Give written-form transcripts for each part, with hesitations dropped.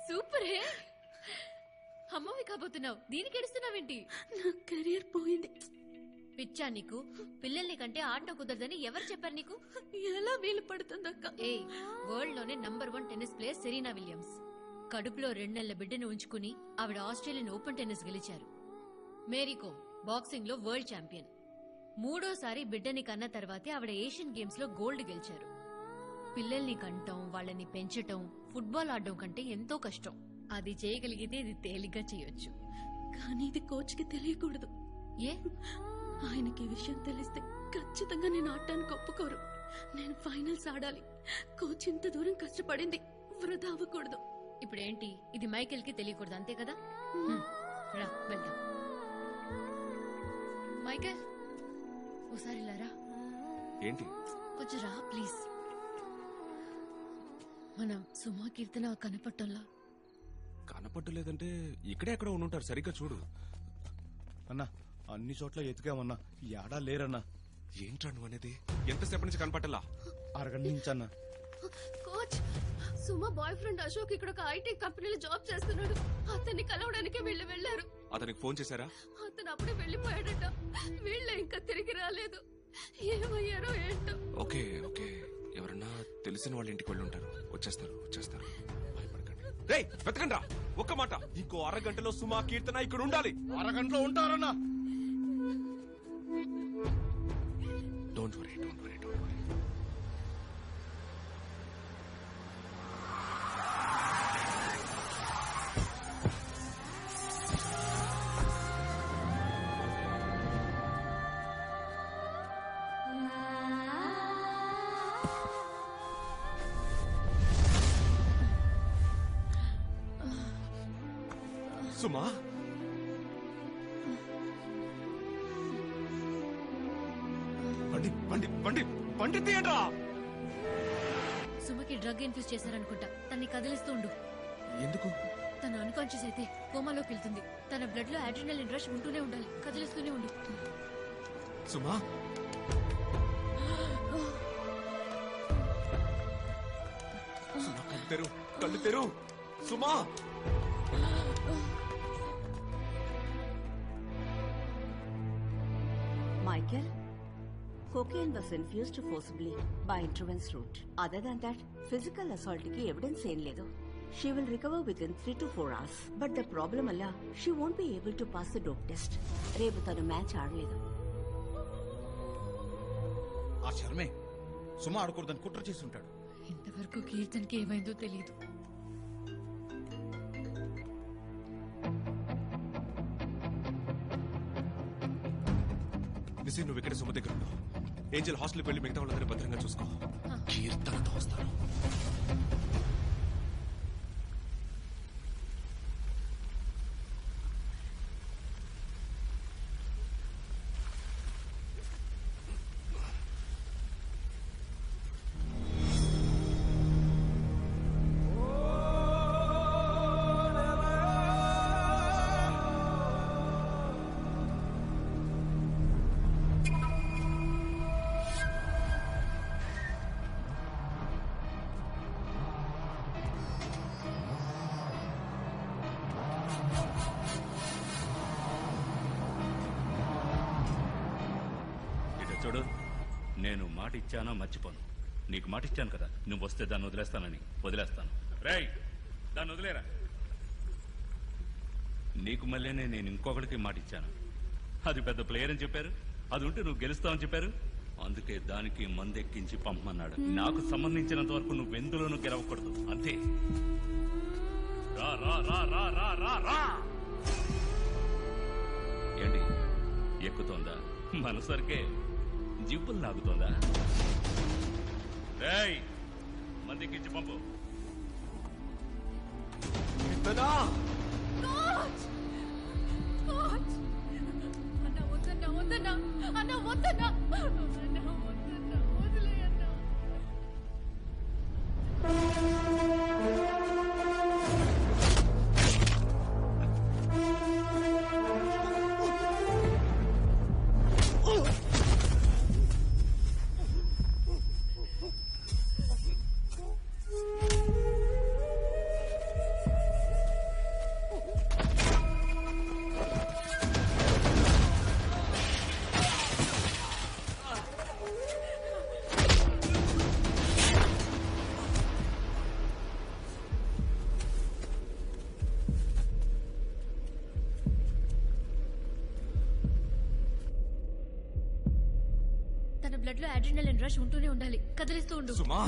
Super హే. అమ్మవి కాబోతున్నావు, దీనికి ఎడుస్తున్నావేంటి? నా career పోయింది. పిచ్చా నీకు? పిల్లల్ని కంటే ఆడటం కుదరదని ఎవరు చెప్పారు నీకు? ఎలా వీలు పడుతుందక్క? వరల్డ్ లోనే number 1 tennis player Serena Williams కడుపులో 2 నెలల బిడ్డను ఉంచుకుని ఆవిడ ఆస్ట్రేలియన్ ఓపెన్ టెన్నిస్ గెలిచారు. మేరీకోమ్ బాక్సింగ్ లో వరల్డ్ ఛాంపియన్. 3వ సారి బిడ్డని కన్న తర్వాతే ఆవిడ ఏషియన్ గేమ్స్ లో గోల్డ్ గెలిచారు. పిల్లల్ని కంటం, వాళ్ళని పెంచటం ఫుట్బాల్ ఆడడం కంటే ఎంతో కష్టం. అది చేయగలిగితే ఇది తేలిగ్గా చేయొచ్చు. కానీ ఇది కోచ్ కి తెలియకూడదు. ఏ? ఆయనకి ఈ విషయం తెలిస్తే ఖచ్చితంగా నేను ఆడటానికి ఒప్పుకోరు. నేను ఫైనల్స్ ఆడాలి. కోచ్ ఇంత దూరం కష్టపడింది వృధా అవ్వకూడదు. ఇప్పుడేంటి, ఇది మైకేల్ కి తెలియకూడదు అంతే కదా? రా వెళ్దాం. మైకేల్ ఓసారి లారా. ఏంటి? కొంచెం రా ప్లీజ్. మనం సుమా కీర్తన కనపట్టంలా. కనపట్టలేదంటే ఇక్కడే ఎక్కడ ఉండుంటారు, సరిగ్గా చూడు. అన్నా అన్ని చోట్ల ఎతికామన్నా, యాడా లేరన్నా. ఏంట్రా నువ్వు అనేది? ఎంతసేపటి నుంచి కనపట్టలా? అరగంట నుంచి అన్నా. కోచ్, సుమా బాయ్ ఫ్రెండ్ అశోక్ ఇక్కడ ఒక ఐటీ కంపెనీలో జాబ్ చేస్తున్నాడు. అతన్ని కలవడానికి వీళ్ళు వెళ్లారు. అతనికి ఫోన్ చేశారా? అతను అప్పుడే వెళ్లిపోయాడట. వీళ్ళే ఇంకా తిరిగి రాలేదు. ఏమయ్యారో ఏంటో. ఓకే ఓకే, ఎవరన్నా తెలిసిన వాళ్ళ ఇంటికి వెళ్ళి ఉంటారు. వచ్చేస్తారు. భయపడకండి. రేయ్ వెతకండి రా. ఒక్క మాట, ఇంకో అరగంటలో సుమా కీర్తన ఇక్కడ ఉండాలి. అరగంటలో ఉంటారన్నా. Don't worry. సుమా, బండి తీయండ్రా. సుమకి డ్రగ్ ఇన్ఫ్యూజ్ చేశారనుకుంటా. తన్ని కదిలిస్తూ ఉండు. ఎందుకు? తను అన్కాన్షియస్ అయితే కోమాలోకి వెళ్తుంది. తన బ్లడ్ లో అడ్రినలిన్ రష్ ఉంటూనే ఉండాలి. కదిలిస్తూనే ఉండు. సుమా, కళ్ళు తెరు. సుమా, Michael, cocaine was infused forcibly by intravenous route. Other than that, physical assault ki evidence em ledu. She will recover within 3 to 4 hours. But the problem alla, she won't be able to pass the dope test. Repu tanu match aadaledu. ఆ శర్మే సుమా ఆడకూడదని కుట్ర చేసి ఉంటాడు. ఇంతవరకు కీర్తన్కి ఏమైందో తెలియదు. నువ్వు ఇక్కడ సుమ దగ్గర ఉన్నావు. ఏంజల్ హాస్టల్కి వెళ్ళి మిగతా వాళ్ళందరూ భద్రంగా చూసుకో. కీర్తనతో వస్తాను. చూడు, నేను మాట ఇచ్చానా మర్చిపోను. నీకు మాట ఇచ్చాను కదా, నువ్వు వస్తే దాన్ని వదిలేస్తాను. రేయ్, దాన్ని వదిలేరా. నీకు మళ్ళీనే నేను ఇంకొకటికి మాట ఇచ్చాను. అది పెద్ద ప్లేయర్ అని చెప్పారు. అది ఉంటే నువ్వు గెలుస్తావని చెప్పారు. అందుకే దానికి మందెక్కించి పంపమన్నాడు. నాకు సంబంధించినంత వరకు నువ్వెందులోనూ గెలవకూడదు, అంతే. రా రా రా రా రా రా రా. ఏంటి ఎక్కుతోందా? మనసరికే జిబ్బులు నాగుతోందా? రేయ్, మందెక్కించి పంపు. తన బ్లడ్ లో అడ్రినలిన్ రష్ ఉంటూనే ఉండాలి. కదిలిస్తూ ఉండు. సుమా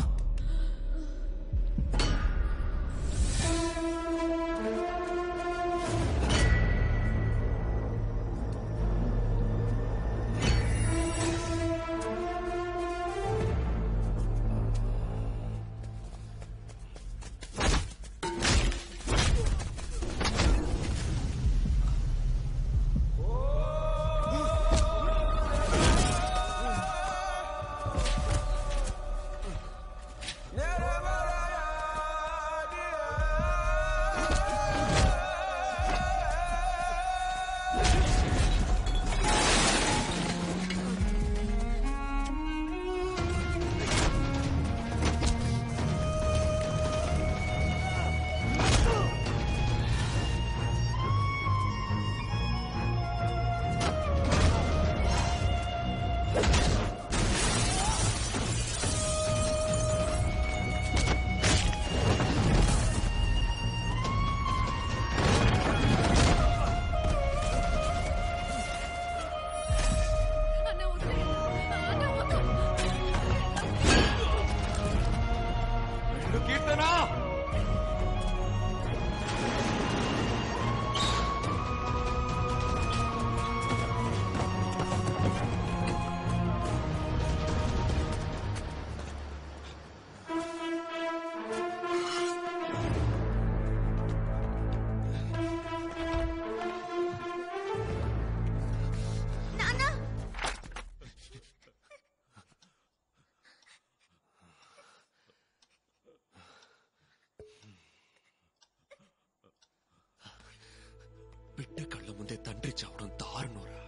బిడ్డ కళ్ళ ముందే తండ్రి చావడం దారుణంరా.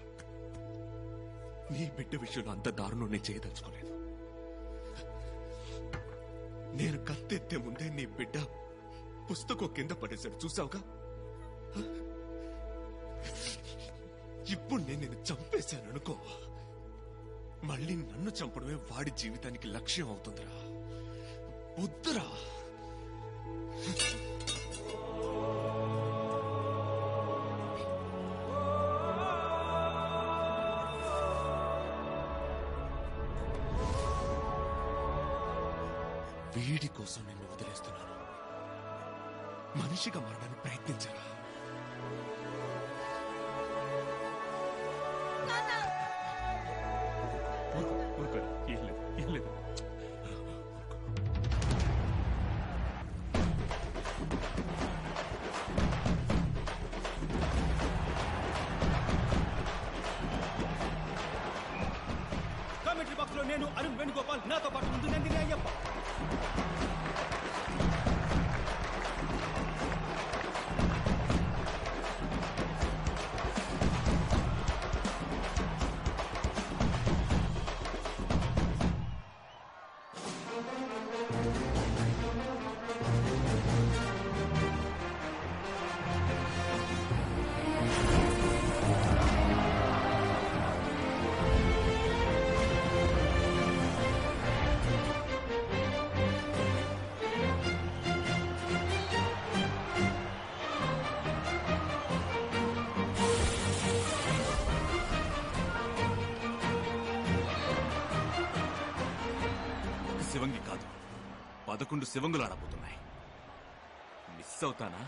నీ బిడ్డ విషయంలో అంత దారుణం నేను చేయదలుచుకోలేదు. నేను కత్తెత్తే ముందే నీ బిడ్డ పుస్తకం కింద పడేశాడు, చూసావుగా. ఇప్పుడు నేను నిన్ను చంపేశాననుకో, మళ్ళీ నన్ను చంపడమే వాడి జీవితానికి లక్ష్యం అవుతుందిరా. వద్దురా. వీడి కోసం నిన్ను వదిలేస్తున్నాను. మనిషిగా మారడానికి ప్రయత్నించరా. కామెంటరీ బాక్స్ లో నేను అరుణ్ వేణుగోపాల్, నాతో పాటు ముందు నందిని అయ్యప్ప. శివంగి కాదు, 11 శివంగులు ఆడబోతున్నాయి. మిస్ అవుతానా?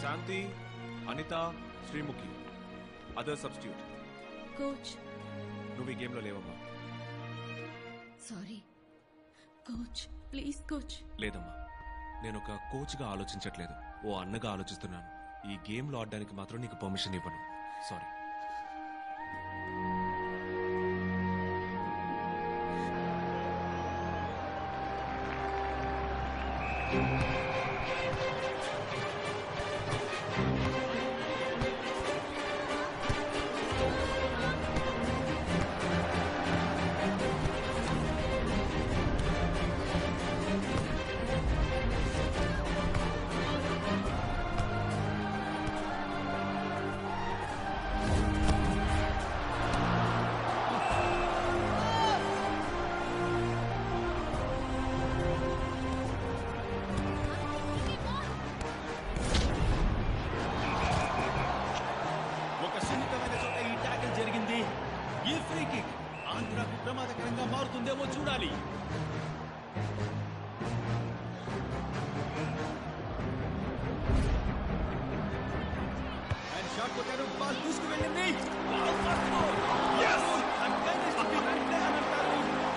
Shanti, Anitha, Sreemukhi, other substitute. Coach, నువ్వు ఈ గేమ్ లో లేవమ్మా. Sorry coach, please coach. లేదమ్మా, నేను ఒక కోచ్ గా ఆలోచించట్లేదు, ఓ అన్నగా ఆలోచిస్తున్నాను. ఈ గేమ్ లో ఆడడానికి మాత్రం నీకు పర్మిషన్ ఇవ్వను. సారీ. కావాలి. షాట్ కొట్టారు, బాల్ దూసుకు వెళ్ళింది.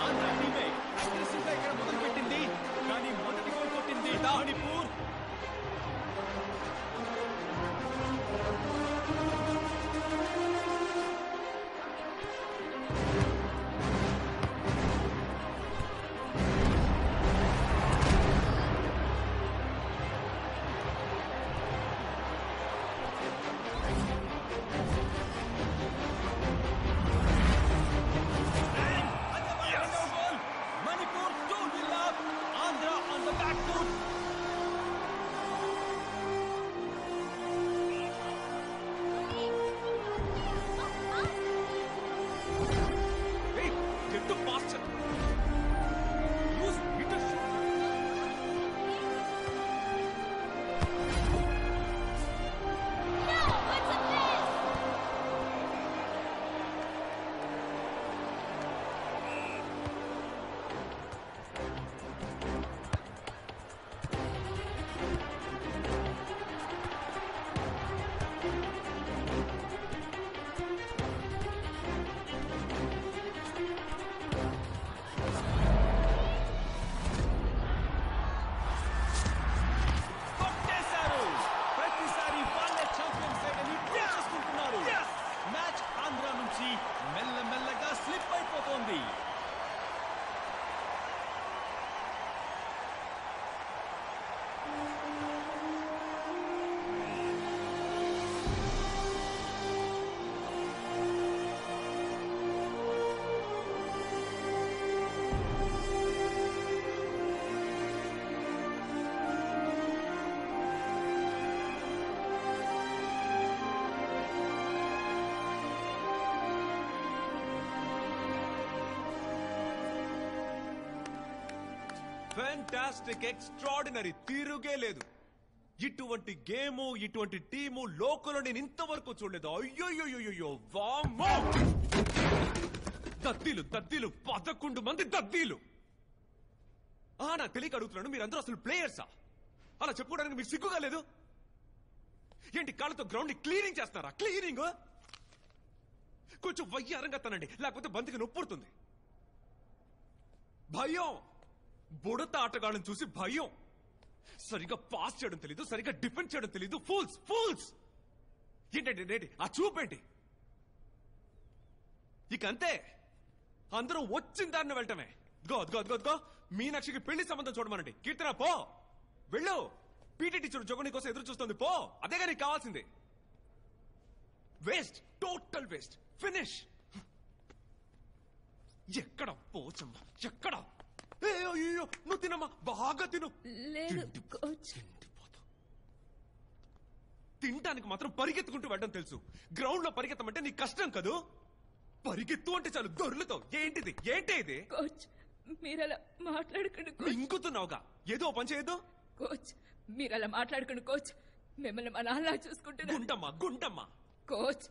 ఆంధ్ర టీమే అగ్రెసివ్ గా ఇక్కడ మొదలు పెట్టింది, కానీ మొదటి గోల్ కొట్టింది మణిపూర్. మెల్లమెల్లగా స్లిప్ అయిపోతోంది. ఫ్యాంటాస్టిక్, ఎక్స్ట్రాడినరీ, తిరుగే లేదు. ఇటువంటి గేము, ఇటువంటి టీము లోకల్లో నేను ఇంతవరకు చూడలేదు. అయ్యోయ్యోయ్యో, వామ్మో! దద్దీలు 11 మంది దద్దీలు. నాకు తెలియక అడుగుతున్నాను, మీరందరూ అసలు ప్లేయర్సా? అలా చెప్పుకోవడానికి మీకు సిగ్గుగా లేదు? ఏంటి కాళ్ళతో గ్రౌండ్ ని క్లీనింగ్ చేస్తారా? క్లీనింగ్ కొంచెం వయ్యారంగా తనండి, లేకపోతే బంతికి నొప్పుడుతుంది. భయం, బుడత ఆటగాళ్ళని చూసి భయం. సరిగా పాస్ చేయడం తెలీదు, సరిగా డిఫెండ్ చేయడం తెలీదు. ఫూల్స్ ఏంటంటే ఆ చూపేంటి? ఇక అంతే, అందరూ వచ్చిన దారిని వెళ్ళటమే. గో మీనాక్షికి పెళ్లి సంబంధం చూడమనండి. కీర్తన పో, వెళ్ళు. పీటీ టీచర్ జోగని కోసం ఎదురు చూస్తుంది, పో. అదేగా నీకు కావాల్సింది. Waste, total waste. ఫినిష్. ఎక్కడ పోచమ్మా, ఎక్కడ? అయ్యో, నువ్వు తినమ్మా, బాగా తిను. తినడానికి మాత్రం పరిగెత్తుకుంటూ వెళ్ళడం తెలుసు. గ్రౌండ్ లో పరిగెత్తమంటే నీకు కష్టం కదూ. పరిగెత్తు అంటే చాలు దొర్లుతావు. ఏంటిది, ఏంటి ఇది? కోచ్, మీరలా మాట్లాడకండి. ఇంకుతున్నావుగా, ఏదో పని చేయదు. కోచ్, మీరలా మాట్లాడకండి కోచ్. మిమ్మల్ని మా నాన్న చూసుకుంటున్నా. గుండమ్మా కోచ్,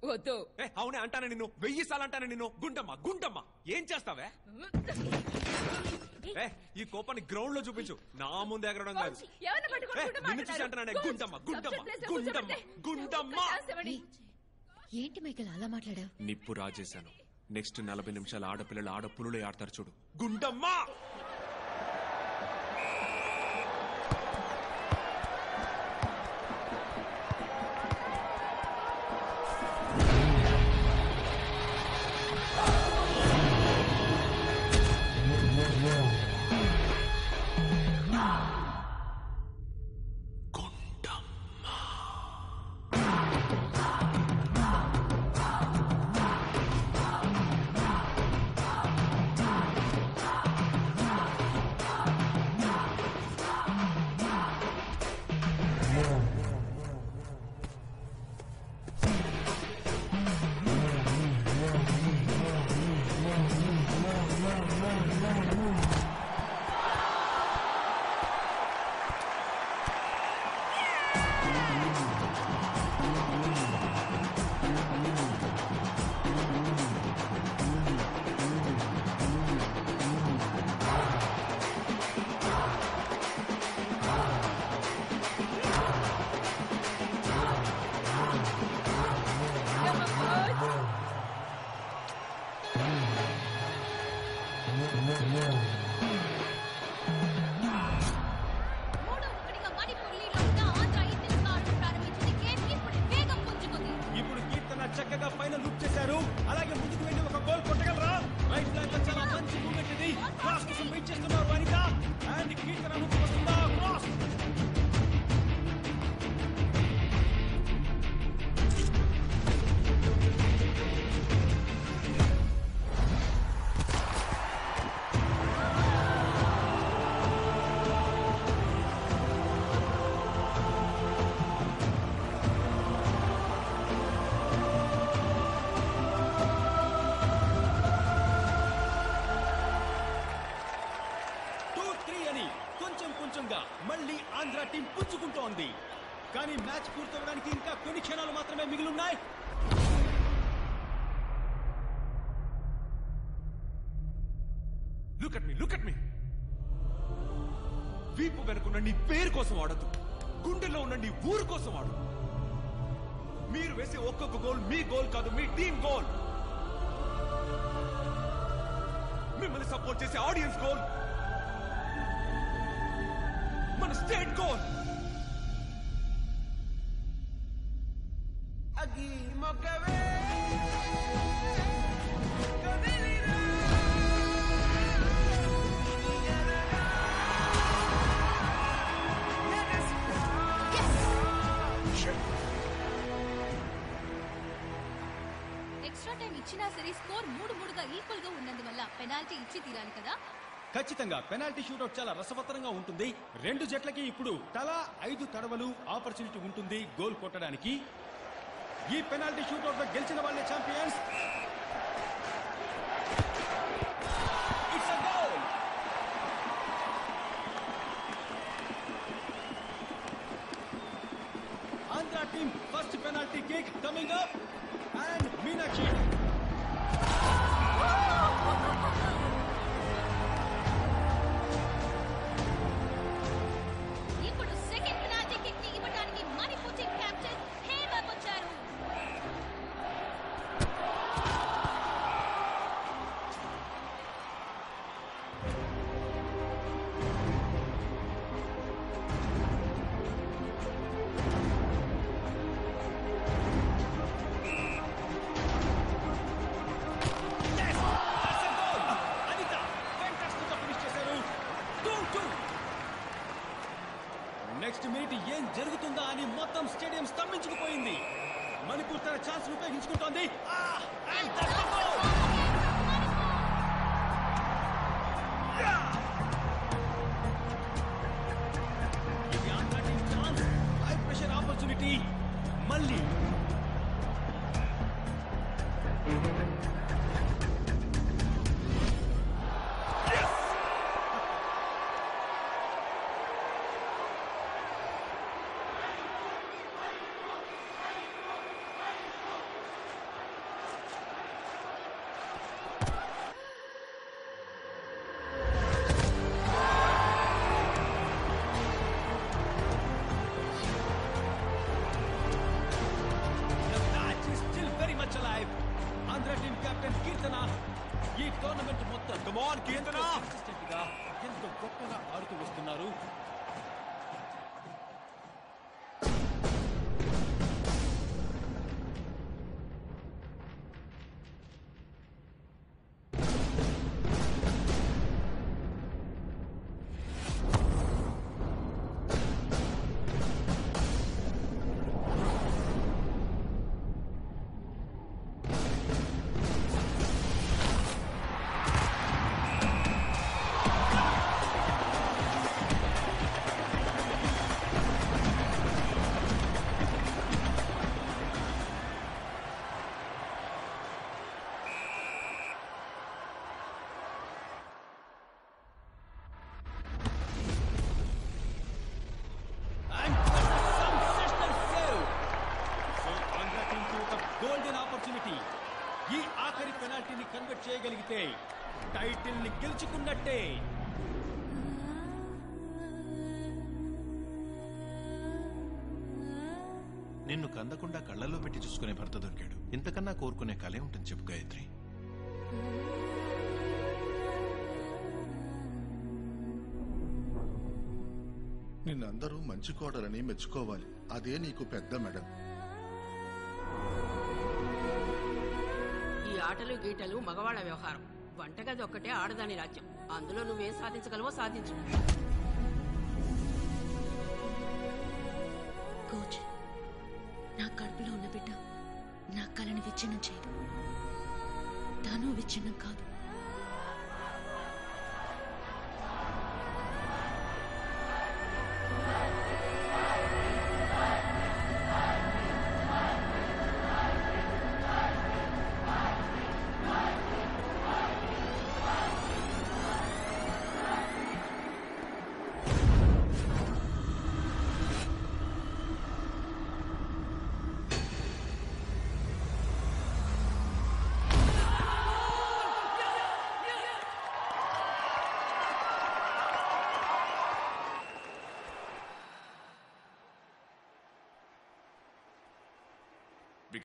వద్దు. అవునే అంటానే నిన్ను, 1000 సార్లు అంటానే నిన్ను. గుండమ్మా ఏం చేస్తావే? ఈ కోపాన్ని గ్రౌండ్ లో చూపించు, నా ముందు ఎగరడం కాదు. నిన్ను చూసి అంటున్నానే, గుండమ్మా. ఏంటి మైకల్ అలా మాట్లాడా? నిప్పు రాజేశాను. నెక్స్ట్ 40 నిమిషాలు ఆడపిల్లలు ఆడపులులే ఆడతారు చూడు. గుండమ్మా. కానీ మ్యాచ్ పూర్తవడానికి ఇంకా కొన్ని క్షణాలు మాత్రమే మిగిలిన్నాయి. లుక్ అట్ మీ. వీపు వెనుకున్న నీ పేరు కోసం ఆడద్దు, గుండెల్లో ఉన్న నీ ఊరు కోసం ఆడు. మీరు వేసే ఒక్కొక్క గోల్ మీ గోల్ కాదు, మీ టీం గోల్. మిమ్మల్ని సపోర్ట్ చేసే ఆడియన్స్ గోల్, మన స్టేట్ గోల్. ఎక్స్ట్రా టైం ఇచ్చినా సరే స్కోర్ 3-3గా ఈక్వల్ గా ఉన్నందువల్ల పెనాల్టీ ఇచ్చి తీరాలి కదా. ఖచ్చితంగా పెనాల్టీ షూటౌట్ చాలా రసవత్తరంగా ఉంటుంది. రెండు జట్లకి ఇప్పుడు తలా 5 తడవలు ఆపర్చునిటీ ఉంటుంది గోల్ కొట్టడానికి. ఈ పెనాల్టీ షూటౌట్ లో గెలిచిన వాళ్ళే champions. It's a goal. Andhra team first penalty kick coming up and Meenakshi. ఇప్పుడు సెకండ్ పెనాల్టీ కిక్ ని ఇవ్వడానికి మణిపూర్ టీమ్ కెప్టెన్ హేమ వచ్చారు. నెక్స్ట్ మినిట్ ఏం జరుగుతుందా అని మొత్తం స్టేడియం స్తంభించుకుపోయింది. మణిపూర్ తన ఛాన్స్ ఉపయోగించుకుంటోంది. ఇది Andhra team chance. High pressure opportunity మళ్ళీ. ఆంధ్ర టీమ్ కెప్టెన్ కీర్తన ఈ టోర్నమెంట్ మొత్తం కీర్తన కన్సిస్టెంట్ గా ఎంతో గొప్పగా ఆడుతూ వస్తున్నారు. Golden opportunity. ఈ ఆఖరి పెనాల్టీని కన్వర్ట్ చేయగలిగితే టైటిల్ ని గెలుచుకున్నట్టే. నిన్ను కందకుండా కళ్ళల్లో పెట్టి చూసుకునే భర్త దొరికాడు. ఇంతకన్నా కోరుకునే కలే ఉంటుంది చెప్పు గాయత్రి. నిన్నందరూ మంచి కోడలని మెచ్చుకోవాలి. అదే నీకు పెద్ద మెడల్. ఈ ఆటలు గీటలు మగవాళ్ల వ్యవహారం. వంటగది ఒక్కటే ఆడదాని రాజ్యం. అందులో నువ్వేం సాధించగలవో సాధించు. కోచ్, నా కడుపులో ఉన్న బిడ్డ నా కళని విచ్ఛిన్నం చేయదు. తాను విచ్ఛిన్నం కాదు.